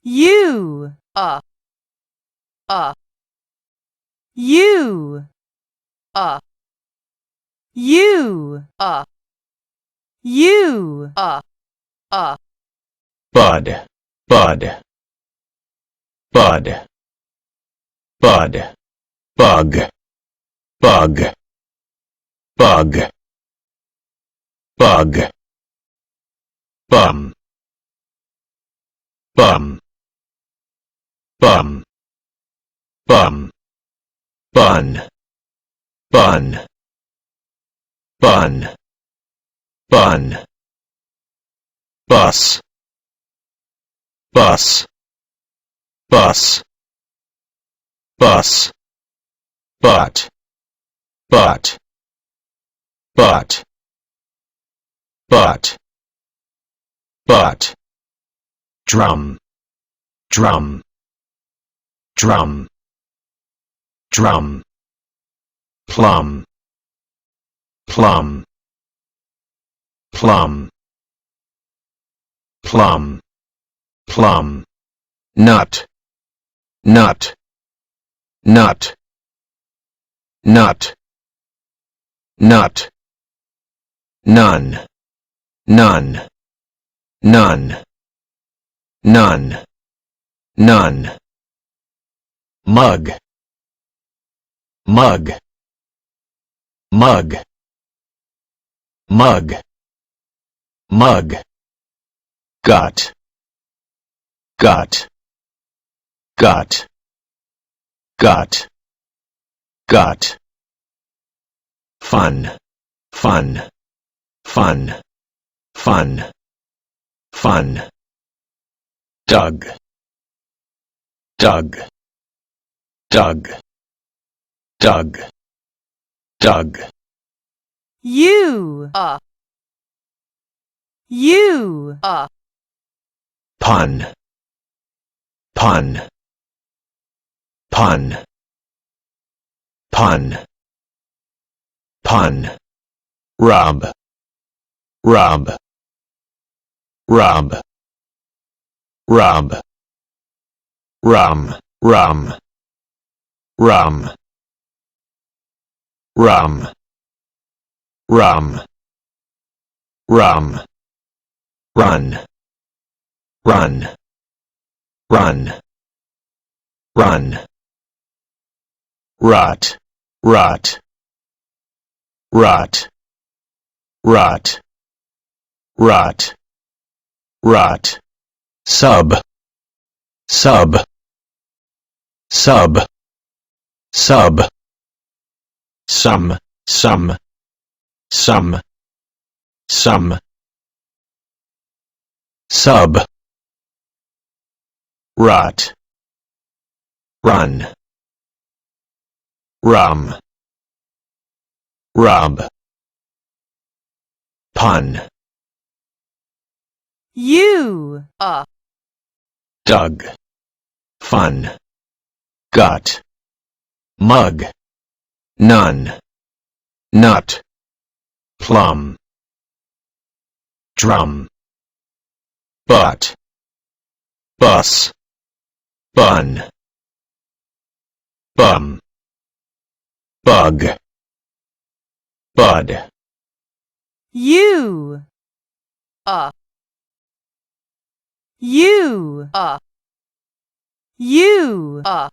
U, a, U, a, U, a, U, a, bud, bud, bud, bud, bug, bug, bug, bug, bum, bum, bum, bum, bun, bun, bun, bun, bus, bus, bus, bus, butt, butt, butt, butt, butt, drum, drum, drum, drum, plum, plum, plum, plum, plum, nut, nut, nut, nut, nut, none, none, none, none, none, mug, mug, mug, mug, mug, gut, gut, gut, gut, gut, fun, fun, fun, fun, fun, dug, dug, dug, dug, dug, U, a, U, pun, pun, pun, pun, pun, rub, rub, rub, rub, rum, rum, rum, rum, rum, rum, run, run, run, run, rut, rut, rut, rut, rut, rut, sub, sub, sub, sub, sum, sum, sum, sum, sub, rut, run, rum, rub, pun, U, dug, fun, gut, mug, none, nut, plum, drum, butt, bus, bun, bum, bug, bud, U, a, U, a, U, a,